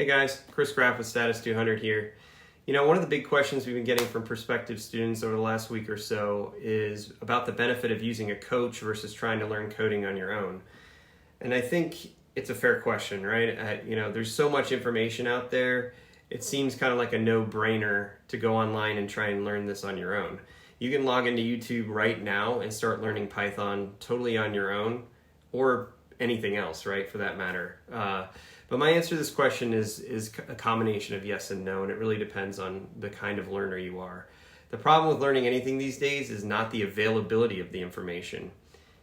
Hey guys, Chris Graff with Status 200 here. One of the big questions we've been getting from prospective students over the last week or so is about the benefit of using a coach versus trying to learn coding on your own. And I think it's a fair question, right? There's so much information out there. It seems kind of like a no-brainer to go online and try and learn this on your own. You can log into YouTube right now and start learning Python totally on your own, or anything else, right, for that matter. But my answer to this question is a combination of yes and no, and it really depends on the kind of learner you are. The problem with learning anything these days is not the availability of the information.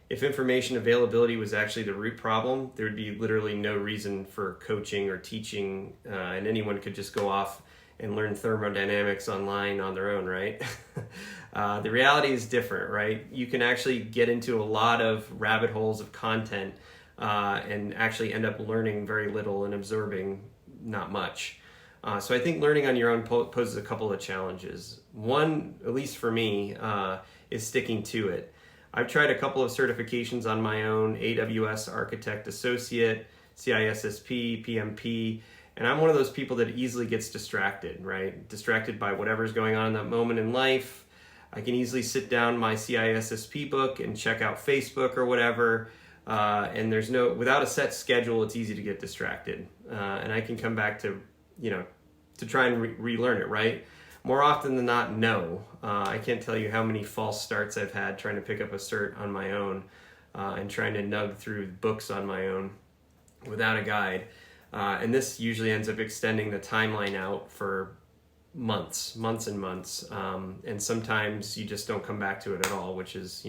If information availability was actually the root problem, there would be literally no reason for coaching or teaching, and anyone could just go off and learn thermodynamics online on their own, right? The reality is different, right? You can actually get into a lot of rabbit holes of content and actually end up learning very little and absorbing not much. So I think learning on your own poses a couple of challenges. One, at least for me, is sticking to it. I've tried a couple of certifications on my own: AWS Architect Associate, CISSP, PMP, and I'm one of those people that easily gets distracted, right? Distracted by whatever's going on in that moment in life. I can easily sit down my CISSP book and check out Facebook or whatever. And without a set schedule, it's easy to get distracted. And I can come back to try and relearn it, right? More often than not, no. I can't tell you how many false starts I've had trying to pick up a cert on my own and trying to nug through books on my own without a guide. And this usually ends up extending the timeline out for months and months. And sometimes you just don't come back to it at all, which is,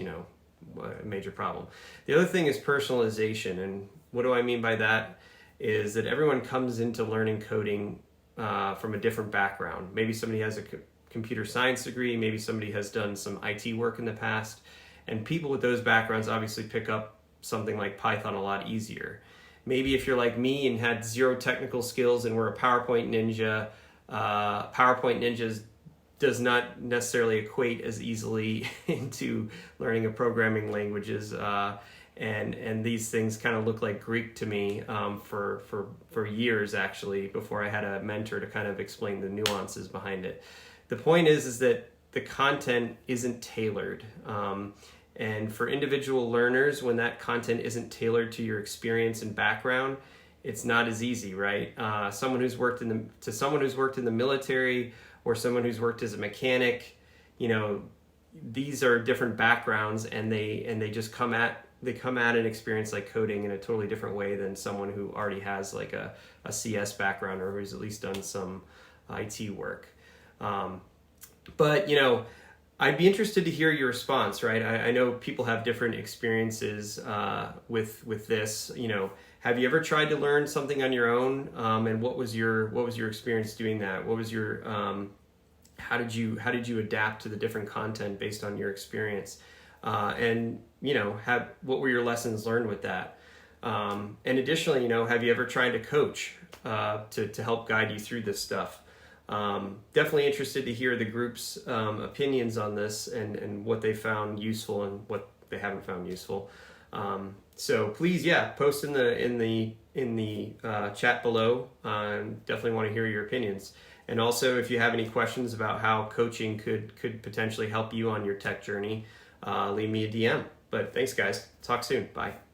a major problem. The other thing is personalization, and what do I mean by that is that everyone comes into learning coding from a different background. Maybe somebody has a computer science degree, maybe somebody has done some IT work in the past, and people with those backgrounds obviously pick up something like Python a lot easier. Maybe if you're like me and had zero technical skills and were a PowerPoint ninja, PowerPoint ninjas does not necessarily equate as easily into learning of programming languages, and these things kind of look like Greek to me for years actually before I had a mentor to kind of explain the nuances behind it. The point is that the content isn't tailored, and for individual learners, when that content isn't tailored to your experience and background, it's not as easy, right? Someone who's worked in the military, or someone who's worked as a mechanic, these are different backgrounds, and they just come at an experience like coding in a totally different way than someone who already has like a CS background or who's at least done some IT work. But I'd be interested to hear your response, right? I know people have different experiences with this. Have you ever tried to learn something on your own? And what was your experience doing that? What was your how did you adapt to the different content based on your experience? And what were your lessons learned with that? And additionally, have you ever tried to coach to help guide you through this stuff? Definitely interested to hear the group's opinions on this and what they found useful and what they haven't found useful. So please, post in the chat below. Definitely want to hear your opinions. And also, if you have any questions about how coaching could potentially help you on your tech journey, leave me a DM. But thanks, guys. Talk soon. Bye.